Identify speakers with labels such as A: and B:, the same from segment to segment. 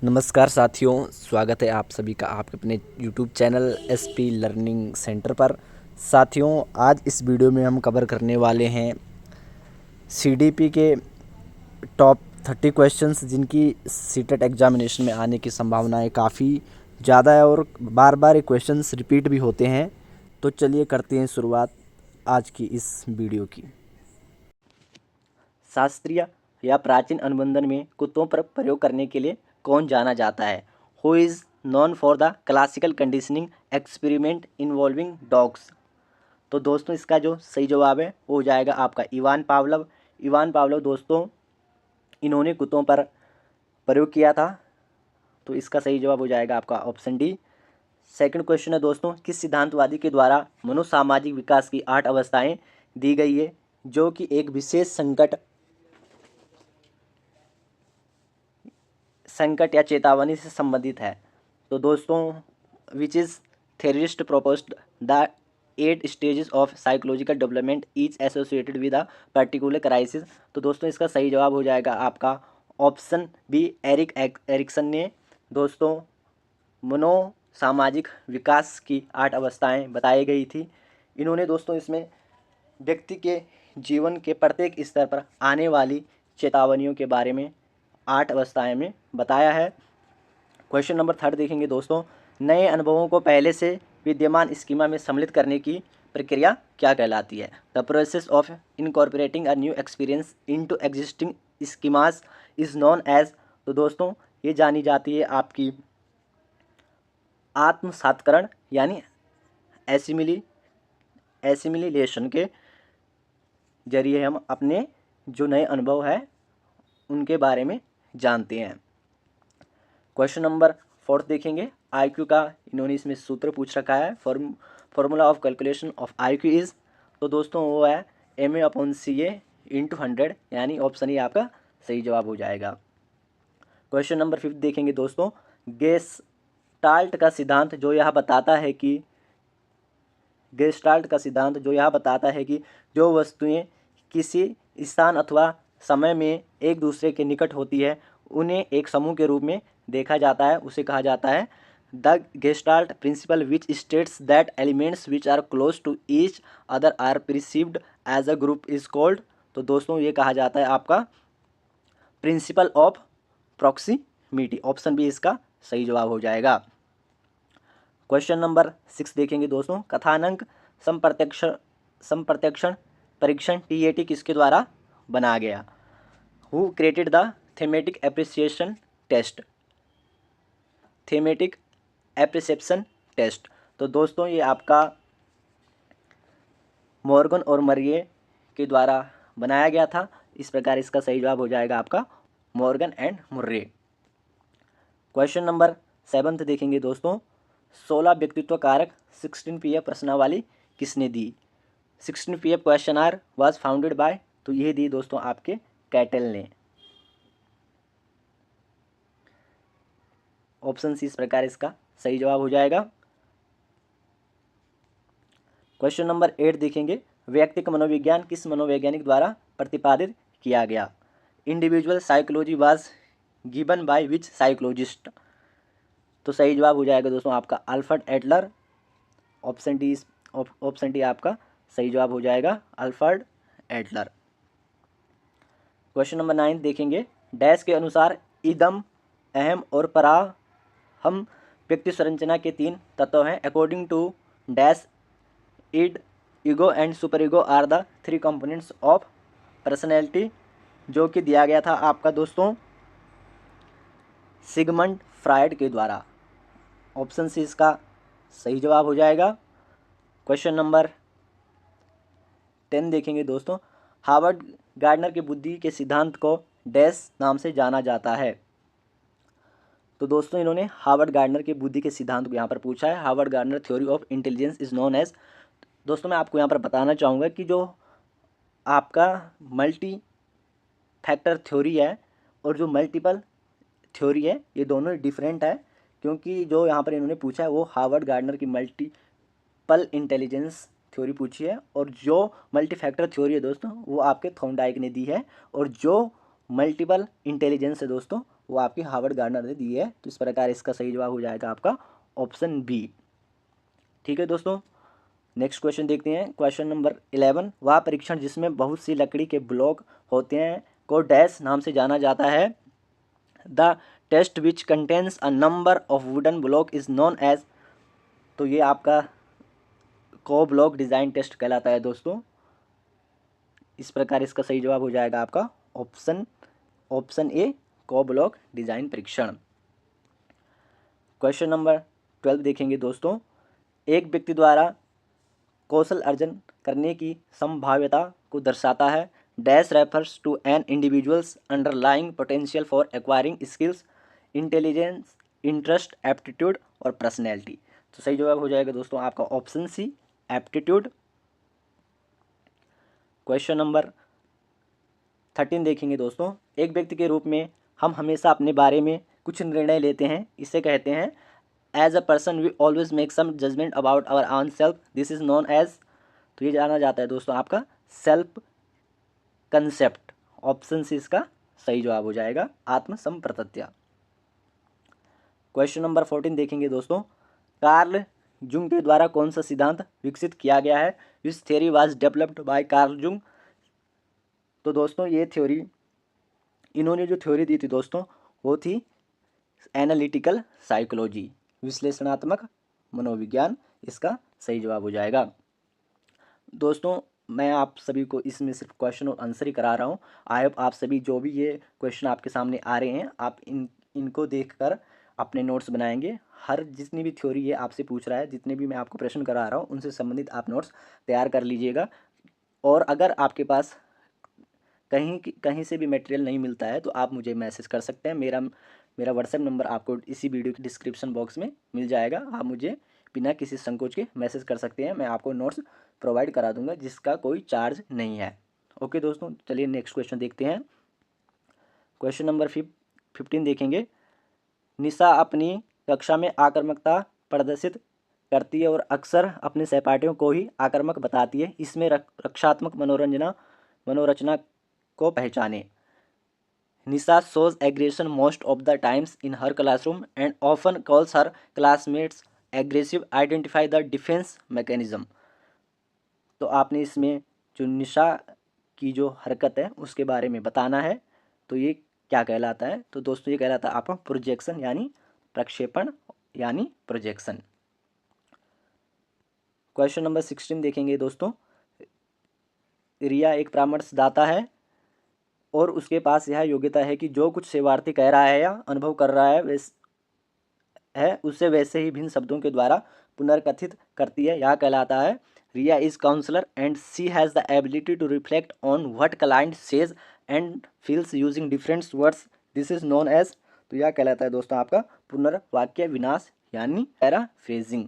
A: नमस्कार साथियों, स्वागत है आप सभी का आपके अपने YouTube channel SP learning centre पर। साथियों, आज इस वीडियो में हम कवर करने वाले हैं सीडीपी के टॉप 30 क्वेश्चंस जिनकी सीटेट एग्जामिनेशन में आने की संभावनाएं काफ़ी ज़्यादा है और बार बार ये क्वेश्चंस रिपीट भी होते हैं। तो चलिए करते हैं शुरुआत आज की इस वीडियो की। शास्त्रीय या प्राचीन अनुबंधन में कुत्तों पर प्रयोग करने के लिए कौन जाना जाता है? Who is known for the classical conditioning experiment involving dogs? तो दोस्तों इसका जो सही जवाब है वो हो जाएगा आपका इवान पावलव। इवान पावलव दोस्तों इन्होंने कुत्तों पर प्रयोग किया था, तो इसका सही जवाब हो जाएगा आपका ऑप्शन डी। सेकंड क्वेश्चन है दोस्तों, किस सिद्धांतवादी के द्वारा मनोसामाजिक विकास की 8 अवस्थाएं दी गई है जो कि एक विशेष संकट या चेतावनी से संबंधित है? तो दोस्तों which is theorist proposed the 8 stages of psychological development is associated with a particular crisis? तो दोस्तों इसका सही जवाब हो जाएगा आपका ऑप्शन बी। एरिक्सन ने दोस्तों मनोसामाजिक विकास की 8 अवस्थाएं बताई गई थी। इन्होंने दोस्तों इसमें व्यक्ति के जीवन के प्रत्येक स्तर पर आने वाली चेतावनियों के बारे में 8 अवस्थाएं में बताया है। क्वेश्चन नंबर 3 देखेंगे दोस्तों, नए अनुभवों को पहले से विद्यमान स्कीमा में सम्मिलित करने की प्रक्रिया क्या कहलाती है? The process of incorporating a new experience into existing schemas is known as. तो दोस्तों ये जानी जाती है आपकी आत्मसात्करण यानी एसिमिलेशन के जरिए हम अपने जो नए अनुभव है उनके बारे में जानते हैं। क्वेश्चन नंबर 4 देखेंगे, आईक्यू का इन्होंने इसमें सूत्र पूछ रखा है। Formula of calculation of IQ is, तो दोस्तों वो है MA/CA/100, यानी ऑप्शन ही आपका सही जवाब हो जाएगा। क्वेश्चन नंबर 5 देखेंगे दोस्तों, गेस्टाल्ट का सिद्धांत जो यह बताता है कि जो वस्तुएं किसी स्थान अथवा समय में एक दूसरे के निकट होती है उन्हें एक समूह के रूप में देखा जाता है, उसे कहा जाता है the gestalt principle which states that elements which are close to each other are perceived as a group is called. तो दोस्तों ये कहा जाता है आपका principle of proximity. Option B इसका सही जवाब हो जाएगा। क्वेश्चन नंबर 6 देखेंगे दोस्तों, कथानक संप्रत्यक्षण परीक्षण TAT किसके द्वारा बनाया गया? Who created the thematic appreciation test? तो दोस्तों ये आपका मॉर्गन और मर्रे के द्वारा बनाया गया था। इस प्रकार इसका सही जवाब हो जाएगा आपका Morgan and Murray. Question number 7 देखेंगे दोस्तों, 16 व्यक्तित्व कारक 16 PF प्रश्नावली किसने दी? 16 PF questionnaire was founded by, तो ये दी दोस्तों आपके कैटल ने। ऑप्शन सी इस प्रकार इसका सही जवाब हो जाएगा। क्वेश्चन नंबर 8 देखेंगे, व्यक्ति का मनोविज्ञान किस मनोवैज्ञानिक द्वारा प्रतिपादित किया गया? Individual psychology was given by which psychologist? तो सही जवाब हो जाएगा दोस्तों आपका अल्फ्रेड एडलर। ऑप्शन डी आपका सही जवाब हो जाएगा अल्फ्रेड एडलर। क्वेश्चन नंबर 9 देखेंगे, डैश के अनुसार इदम, अहम और पराहम व्यक्ति संरचना के 3 तत्व हैं। According to dash id, ego and super ego are the 3 components of personality, जो कि दिया गया था आपका दोस्तों सिगमंड फ्रायड के द्वारा। ऑप्शन सी इसका सही जवाब हो जाएगा। क्वेश्चन नंबर 10 देखेंगे दोस्तों, हार्वर्ड गार्डनर के बुद्धि के सिद्धांत को डैश नाम से जाना जाता है? तो दोस्तों इन्होंने हार्वर्ड गार्डनर के बुद्धि के सिद्धांत को यहाँ पर पूछा है। Harvard Gardner theory of intelligence is known as. दोस्तों मैं आपको यहाँ पर बताना चाहूँगा कि जो आपका मल्टी फैक्टर थ्योरी है और जो मल्टीपल थ्योरी है ये दोनों डिफरेंट है, क्योंकि जो यहाँ पर इन्होंने पूछा है वो हार्वर्ड गार्डनर की मल्टीपल इंटेलिजेंस थ्योरी पूछी है, और जो मल्टी फैक्टर थ्योरी है दोस्तों वो आपके थॉर्नडाइक ने दी है, और जो मल्टीपल इंटेलिजेंस है दोस्तों वो आपकी हार्वर्ड गार्डनर ने दी है। तो इस प्रकार इसका सही जवाब हो जाएगा आपका ऑप्शन बी। ठीक है दोस्तों, नेक्स्ट क्वेश्चन देखते हैं। क्वेश्चन नंबर 11, वह परीक्षण जिसमें बहुत सी लकड़ी के ब्लॉक होते हैं को डैश नाम से जाना जाता है। The test which contains a number of wooden block is known as. तो ये आपका को ब्लॉक डिज़ाइन टेस्ट कहलाता है दोस्तों। इस प्रकार इसका सही जवाब हो जाएगा आपका ऑप्शन ए, को ब्लॉक डिज़ाइन परीक्षण। क्वेश्चन नंबर 12 देखेंगे दोस्तों। एक व्यक्ति द्वारा कौशल अर्जन करने की संभाव्यता को दर्शाता है। Dash refers to an individuals underlying potential for acquiring skills, intelligence, interest, aptitude और पर्सनैलिटी। तो सही जवाब हो जाएगा दोस्तों आपका option C, aptitude. Question number 13 देखेंगे दोस्तों। एक व्यक्ति के रूप में हम हमेशा अपने बारे में कुछ निर्णय लेते हैं, इसे कहते हैं as a person we always make some judgement about our own self, this is known as. तो ये जाना जाता है दोस्तों आपका सेल्फ कंसेप्ट। ऑप्शन सी इसका सही जवाब हो जाएगा, आत्मसंप्रत्यय। क्वेश्चन नंबर 14 देखेंगे दोस्तों। कार्ल जुंग के द्वारा कौन सा सिद्धांत विकसित किया गया है। विच theory was developed by Karl Jung. तो दोस्तों ये थ्योरी, इन्होंने जो थ्योरी दी थी दोस्तों वो थी एनालिटिकल साइकोलॉजी, विश्लेषणात्मक मनोविज्ञान। इसका सही जवाब हो जाएगा। दोस्तों मैं आप सभी को इसमें सिर्फ क्वेश्चन और आंसर ही करा रहा हूँ। आई होप आप सभी जो भी ये क्वेश्चन आपके सामने आ रहे हैं आप इनको देखकर अपने नोट्स बनाएंगे। हर जितनी भी थ्योरी ये आपसे पूछ रहा है, जितने भी मैं आपको प्रश्न करा रहा हूँ उनसे संबंधित आप नोट्स तैयार कर लीजिएगा। और अगर आपके पास कहीं से भी मटेरियल नहीं मिलता है तो आप मुझे मैसेज कर सकते हैं। मेरा व्हाट्सएप नंबर आपको इसी वीडियो के डिस्क्रिप्शन बॉक्स में मिल जाएगा। आप मुझे बिना किसी संकोच के मैसेज कर सकते हैं, मैं आपको नोट्स प्रोवाइड करा दूंगा जिसका कोई चार्ज नहीं है। ओके दोस्तों, चलिए नेक्स्ट क्वेश्चन देखते हैं। क्वेश्चन नंबर 15 देखेंगे। निशा अपनी कक्षा में आक्रामकता प्रदर्शित करती है और अक्सर अपने सहपाठियों को ही आक्रामक बताती है। इसमें रक्षात्मक मनोरचना को पहचाने। निशा shows aggression most of the times in her classroom and often calls her classmates aggressive. Identify the defense mechanism. तो आपने इसमें जो निशा की जो हरकत है उसके बारे में बताना है। तो ये क्या कहलाता है। तो दोस्तों ये कहलाता है आपका प्रोजेक्शन यानी प्रक्षेपण यानी प्रोजेक्शन। क्वेश्चन नंबर 16 देखेंगे दोस्तों। रिया एक परामर्शदाता है और उसके पास यह योग्यता है कि जो कुछ सेवार्थी कह रहा है या अनुभव कर रहा है उसे वैसे ही भिन्न शब्दों के द्वारा पुनर्कथित करती है। यह कहलाता है Riya is counsellor and she has the ability to reflect on what client says and feels using different words, this is known as. तो यह कहलाता है दोस्तों आपका पुनर्वाक्य विनाश यानी पैराफ्रेजिंग।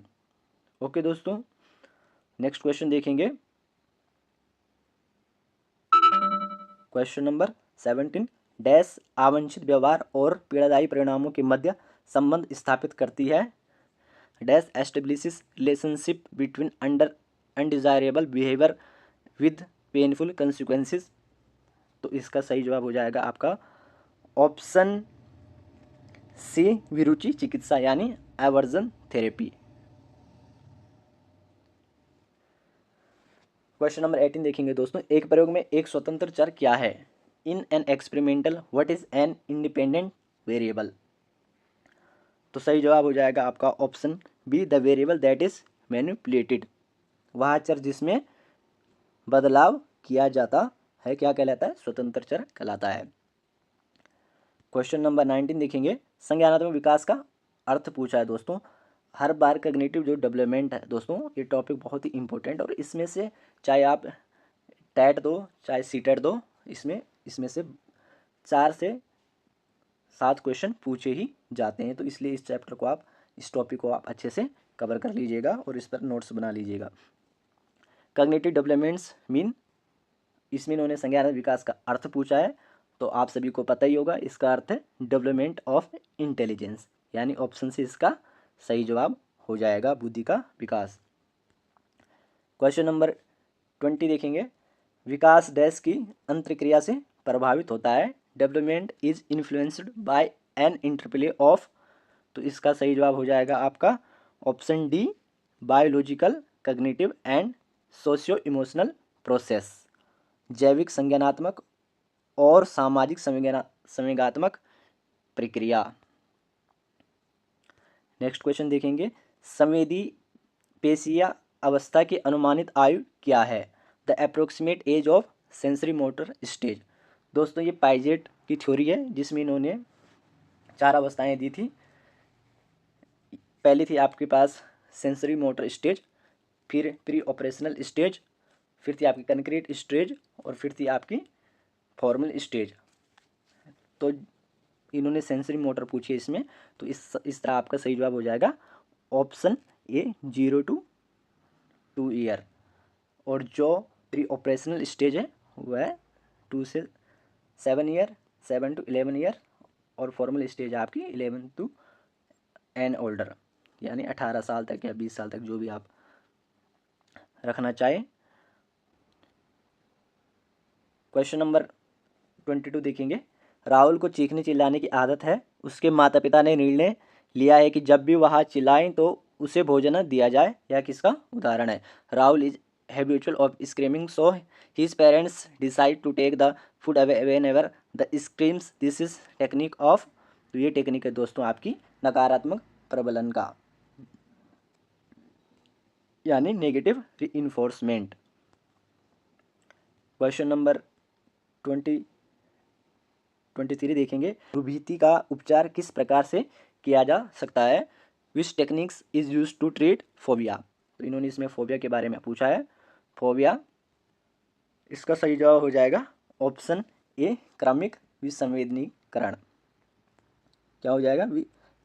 A: ओके दोस्तों, नेक्स्ट क्वेश्चन देखेंगे। क्वेश्चन नंबर 17, डैश अवांछित व्यवहार और पीड़ादायी परिणामों के मध्य संबंध स्थापित करती है। Dash establishes relationship between undesirable behaviour with painful consequences. तो इसका सही जवाब हो जाएगा आपका ऑप्शन सी, विरुचि चिकित्सा यानी एवर्जन थेरेपी। क्वेश्चन नंबर 18 देखेंगे दोस्तों। एक प्रयोग में एक स्वतंत्र चर क्या है। In an experimental what is an independent variable. तो सही जवाब हो जाएगा आपका option B, the variable that is manipulated. वह चर जिसमें बदलाव किया जाता है क्या कहलाता है, स्वतंत्र चर कहलाता है। क्वेश्चन नंबर 19 देखेंगे। संज्ञानात्मक विकास का अर्थ पूछा है दोस्तों। हर बार कॉग्निटिव जो डेवलपमेंट है दोस्तों, ये टॉपिक बहुत ही इंपॉर्टेंट और इसमें से चाहे आप टैट दो चाहे सी टैट दो, इसमें से 4 से 7 क्वेश्चन पूछे ही जाते हैं। तो इसलिए इस टॉपिक को आप अच्छे से कवर कर लीजिएगा और इस पर नोट्स बना लीजिएगा। कॉग्निटिव डेवलपमेंट्स मीन, इसमें इन्होंने संज्ञानात्मक विकास का अर्थ पूछा है तो आप सभी को पता ही होगा इसका अर्थ है डेवलपमेंट ऑफ इंटेलिजेंस, यानी ऑप्शन से इसका सही जवाब हो जाएगा बुद्धि का विकास। क्वेश्चन नंबर 20 देखेंगे। विकास डैश की अंतर्क्रिया से प्रभावित होता है। Development is influenced by an interplay of, तो इसका सही जवाब हो जाएगा आपका option D, biological, cognitive and socio emotional process, जैविक, संज्ञानात्मक और सामाजिक संवेगात्मक प्रक्रिया। नेक्स्ट क्वेश्चन देखेंगे, संवेदी पेशिया अवस्था की अनुमानित आयु क्या है? The approximate age of sensory motor stage. दोस्तों ये पाइजेट की थ्योरी है जिसमें इन्होंने 4 अवस्थाएं दी थी। पहली थी आपके पास सेंसरी मोटर स्टेज, फिर प्री ऑपरेशनल स्टेज, फिर थी आपकी कंक्रीट स्टेज और फिर थी आपकी फॉर्मल स्टेज। तो इन्होंने सेंसरी मोटर पूछी इसमें, तो इस तरह आपका सही जवाब हो जाएगा ऑप्शन ए 0 to 2 ईयर। और जो प्री ऑपरेशनल स्टेज है वह 2 से 7 ईयर, 7 to 11 ईयर, और फॉर्मल स्टेज है आपकी 11 to एंड ओल्डर, यानी 18 साल तक या 20 साल तक, जो भी आप रखना चाहें। क्वेश्चन नंबर 22 देखेंगे, राहुल को चीखने चिल्लाने की आदत है। उसके माता पिता ने निर्णय लिया है कि जब भी वह चिल्लाएं तो उसे भोजन दिया जाए। यह किसका उदाहरण है? Rahul is habitual of screaming, so his parents decide to take the food away whenever the screams. This is technique of, तो ये टेक्निक है दोस्तों आपकी नकारात्मक प्रबलन का, यानी नेगेटिव रीइंफोर्समेंट। क्वेश्चन नंबर 23 देखेंगे, भयभीति का उपचार किस प्रकार से किया जा सकता है? Which techniques is use to treat phobia. तो इन्होंने इसमें फोबिया के बारे में पूछा है। फोबिया, इसका सही जवाब हो जाएगा ऑप्शन ए, क्रमिक विसंवेदनीकरण। क्या हो जाएगा?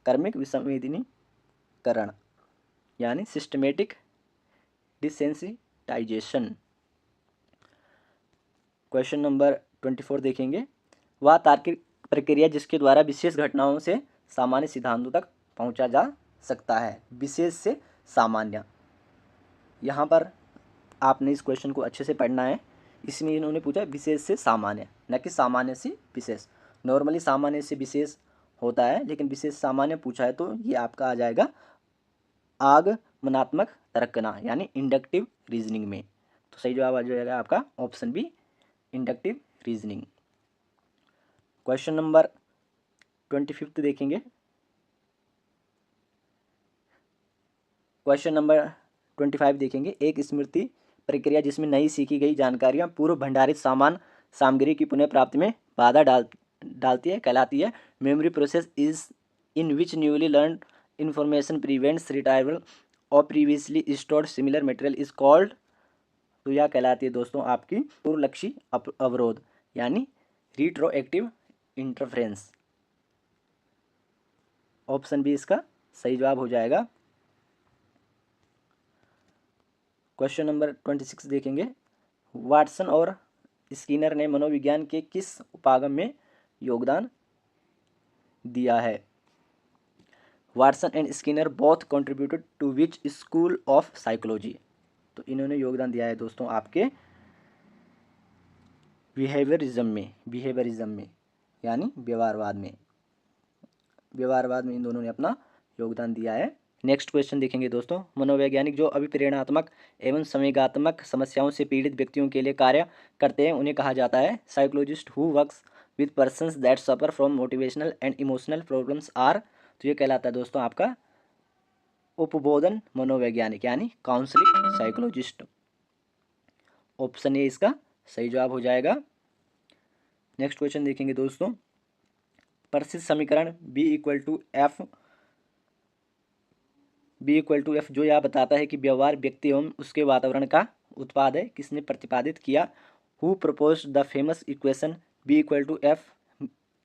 A: क्रमिक विसंवेदनीकरण, यानी सिस्टमेटिक डिसेंसिटाइजेशन। क्वेश्चन नंबर 24 देखेंगे, वह तार्किक प्रक्रिया जिसके द्वारा विशेष घटनाओं से सामान्य सिद्धांतों तक पहुंचा जा सकता है। विशेष से सामान्य, यहाँ पर आपने इस क्वेश्चन को अच्छे से पढ़ना है। इसमें इन्होंने पूछा विशेष से सामान्य, न कि सामान्य से विशेष। नॉर्मली सामान्य से विशेष होता है, लेकिन विशेष सामान्य पूछा है तो ये आपका आ जाएगा आगमनात्मक तर्कना, यानी इंडक्टिव रीजनिंग में। तो सही जवाब आ जाएगा आपका option B, inductive reasoning. Question number 25 देखेंगे। क्वेश्चन नंबर 25 देखेंगे, एक स्मृति प्रक्रिया जिसमें नई सीखी गई जानकारियां पूर्व भंडारित सामग्री की पुनः प्राप्ति में बाधा डालती है, कहलाती है। Memory process is in which newly learn information prevents retrieval और previously stored similar material is called. तो यह कहलाती है दोस्तों आपकी पूर्वलक्षी अवरोध, यानी रिट्रोएक्टिव इंटरफ्रेंस। ऑप्शन बी इसका सही जवाब हो जाएगा। क्वेश्चन नंबर 26 देखेंगे, वाटसन और स्किनर ने मनोविज्ञान के किस उपागम में योगदान दिया है? Watson and Skinner both contributed to which school of psychology. तो इन्होंने योगदान दिया है दोस्तों आपके बिहेवियरिज्म में, यानी व्यवहारवाद में इन दोनों ने अपना योगदान दिया है। नेक्स्ट क्वेश्चन देखेंगे दोस्तों, मनोवैज्ञानिक जो अभिप्रेरणात्मक एवं संवेगात्मक समस्याओं से पीड़ित व्यक्तियों के लिए कार्य करते हैं उन्हें कहा जाता है psychologist who works with persons that suffer from motivational and emotional problems are. तो ये कहलाता है दोस्तों आपका उपबोधन मनोवैज्ञानिक, यानी काउंसलिंग साइकोलॉजिस्ट। ऑप्शन ए इसका सही जवाब हो जाएगा। नेक्स्ट क्वेश्चन देखेंगे दोस्तों, प्रसिद्ध समीकरण B = F जो यह बताता है कि व्यवहार व्यक्ति एवं उसके वातावरण का उत्पाद है, किसने प्रतिपादित किया? Who proposed the famous equation B = F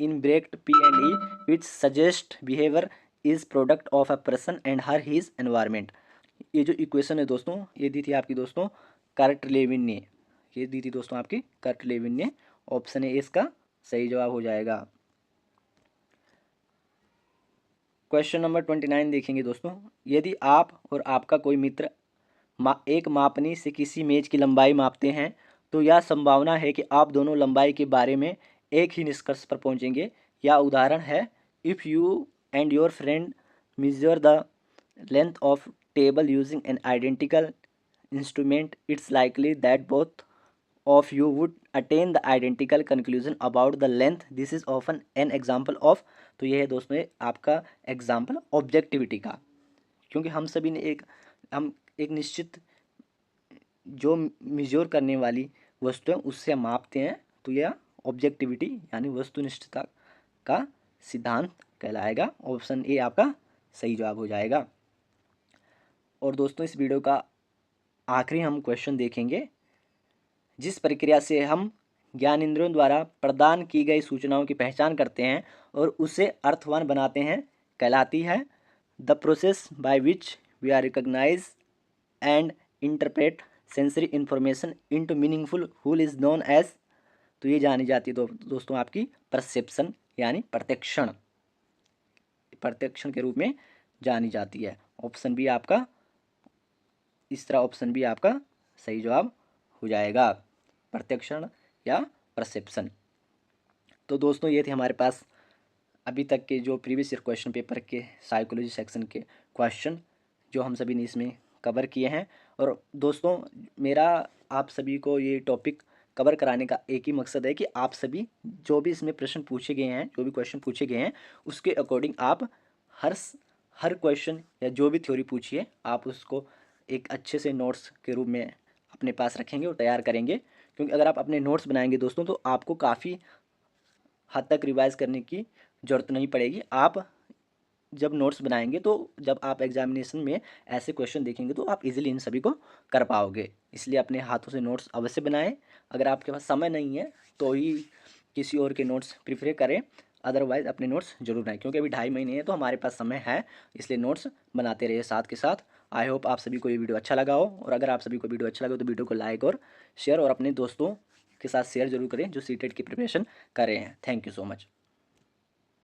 A: in Brecht P&E which suggest behaviour is product of a person and her his environment. ये जो इक्वेशन है दोस्तों, ये दी थी आपकी दोस्तों कर्ट लेविन ने, ये दी थी दोस्तों आपकी कर्ट लेविन ने। ऑप्शन ए इसका सही जवाब हो जाएगा। क्वेश्चन नंबर 29 देखेंगे दोस्तों, यदि आप और आपका कोई मित्र एक मापनी से किसी मेज की लंबाई मापते हैं तो यह संभावना है कि आप दोनों लंबाई के बारे में एक ही निष्कर्ष पर पहुंचेंगे। यह उदाहरण है If you and your friend measure the length of table using an identical instrument, it's likely that both of you would attain the identical conclusion about the length. This is often an example of, तो ये है दोस्तों आपका example objectivity का, क्योंकि हम एक निश्चित जो मेजर करने वाली वस्तु है उससे हम मापते हैं, तो यह ऑब्जेक्टिविटी यानी वस्तुनिष्ठता का सिद्धांत कहलाएगा। ऑप्शन ए आपका सही जवाब हो जाएगा। और दोस्तों इस वीडियो का आखिरी हम क्वेश्चन देखेंगे। जिस प्रक्रिया से हम ज्ञानेंद्रियों द्वारा प्रदान की गई सूचनाओं की पहचान करते हैं और उसे अर्थवान बनाते हैं कहलाती है the process by which we are recognize and interpret sensory information into meaningful whole is known as, तो ये जानी जाती है दोस्तों आपकी परसेप्शन यानी प्रत्यक्षण के रूप में जानी जाती है। ऑप्शन बी आपका इस तरह ऑप्शन बी आपका सही जवाब हो जाएगा, प्रत्यक्षण या परसेप्शन। तो दोस्तों ये थे हमारे पास अभी तक के जो प्रीवियस ईयर क्वेश्चन पेपर के साइकोलॉजी सेक्शन के क्वेश्चन जो हम सभी ने इसमें कवर किए हैं। और दोस्तों मेरा आप सभी को ये टॉपिक कवर कराने का एक ही मकसद है कि आप सभी जो भी इसमें प्रश्न पूछे गए हैं, जो भी क्वेश्चन पूछे गए हैं, उसके अकॉर्डिंग आप हर क्वेश्चन या जो भी थ्योरी पूछिए आप उसको एक अच्छे से नोट्स के रूप में अपने पास रखेंगे और तैयार करेंगे। क्योंकि अगर आप अपने नोट्स बनाएंगे दोस्तों तो आपको काफ़ी हद तक रिवाइज करने की ज़रूरत नहीं पड़ेगी। आप जब नोट्स बनाएंगे तो जब आप एग्जामिनेशन में ऐसे क्वेश्चन देखेंगे तो आप इजीली इन सभी को कर पाओगे। इसलिए अपने हाथों से नोट्स अवश्य बनाएं। अगर आपके पास समय नहीं है तो ही किसी और के नोट्स प्रिफर करें, अदरवाइज़ अपने नोट्स जरूर बनाएं। क्योंकि अभी 2.5 महीने हैं तो हमारे पास समय है, इसलिए नोट्स बनाते रहिए साथ के साथ। आई होप आप सभी को ये वीडियो अच्छा लगा हो, और अगर आप सभी को वीडियो अच्छा लगा तो वीडियो को लाइक और शेयर और अपने दोस्तों के साथ शेयर जरूर करें जो सीटेट की प्रिपरेशन कर रहे हैं। Thank you so much.